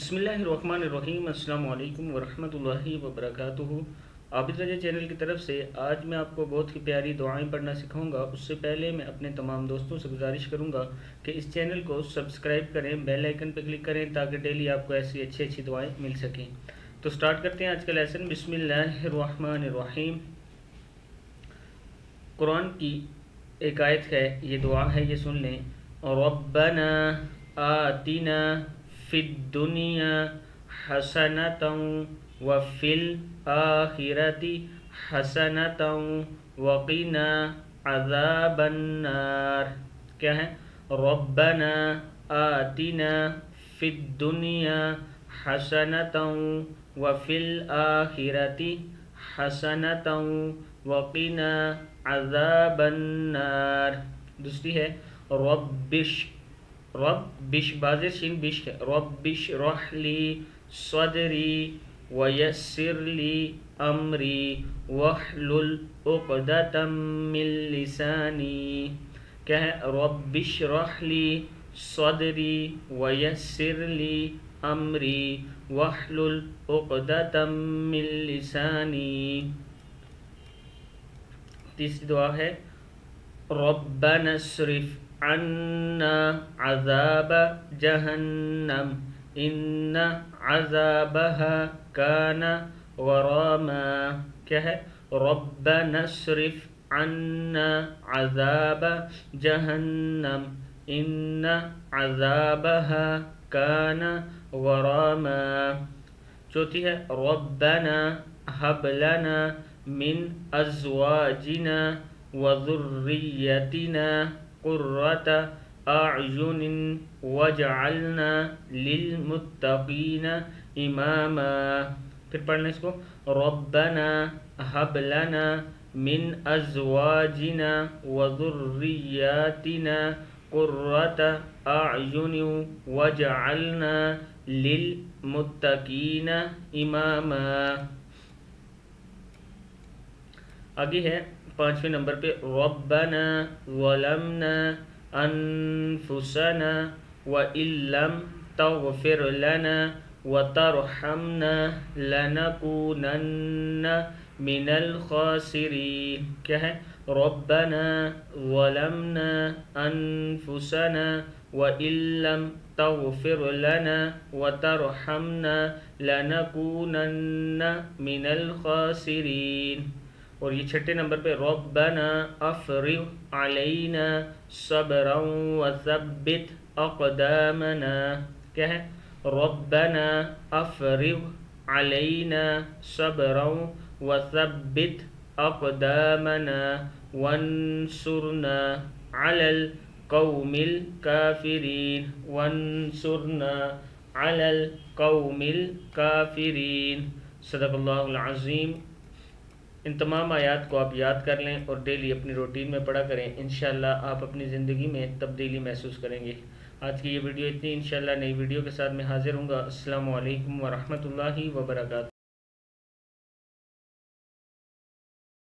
بسم اللہ الرحمن الرحیم۔ السلام علیکم ورحمۃ اللہ وبرکاتہ۔ عابد رجا چینل کی طرف سے آج میں آپ کو بہت ہی پیاری دعائیں پڑھنا سکھاؤں گا۔ اس سے پہلے میں اپنے تمام دوستوں سے گزارش کروں گا کہ اس چینل کو سبسکرائب کریں، بیل آئیکن پہ کلک کریں تاکہ ڈیلی آپ کو ایسی اچھی دعائیں مل سکیں۔ تو سٹارٹ کرتے ہیں آج کا لیسن۔ بسم اللہ الرحمن الرحیم۔ قرآن کی ایک آیت ہے، یہ دعا ہے، یہ سن لیں۔ ربنا آتنا فی الدنیا حسنۃ وفی الآخرۃ حسنۃ وقنا عذاب النار۔ کیا ہے؟ ربنا آتنا فی الدنیا حسنۃ وفی الآخرۃ حسنۃ وقنا عذاب النار۔ دوسری ہے ربش بازر شین بش ہے، ربش رح لی صدری ویسر لی امری واحلل عقدۃ من لسانی۔ کیا ہے؟ ربش رح لی صدری ویسر لی امری واحلل عقدۃ من لسانی۔ تیسری دعا ہے ربنا اصرف عنا عذاب جہنم ان عذابها کان غراما۔ کیا ہے؟ ربنا اصرف عنا عذاب جہنم ان عذابها کان غراما۔ چوتھی ہے ربنا هب لنا من ازواجنا وذریتنا قرۃ اعین واجعلنا للمتقین اماما۔ پھر پڑھنا اس کو، ربنا هب لنا من ازواجنا وذریاتنا قرۃ اعین واجعلنا للمتقین اماما۔ آگے ہے 5ویں نمبر پہ ربنا ظلمنا انفسنا وان لم تغفر لنا وترحمنا لنکونن من الخاسرین۔ کیا ہے؟ ربنا ظلمنا انفسنا وان لم تغفر لنا وترحمنا لنکونن من الخاسرین۔ اور یہ 6 نمبر پہ ربنا افرغ علینا صبرا وثبت اقدامنا۔ کیا ہے؟ ربنا افرغ علینا صبرا وثبت اقدامنا وانصرنا علی القوم الکافرین، وانصرنا علی القوم الکافرین۔ صدق اللہ العظیم۔ ان تمام آیات کو آپ یاد کر لیں اور ڈیلی اپنی روٹین میں پڑھا کریں، انشاءاللہ آپ اپنی زندگی میں تبدیلی محسوس کریں گے۔ آج کی یہ ویڈیو اتنی، انشاءاللہ نئی ویڈیو کے ساتھ میں حاضر ہوں گا۔ السلام علیکم ورحمۃ اللہ وبرکاتہ۔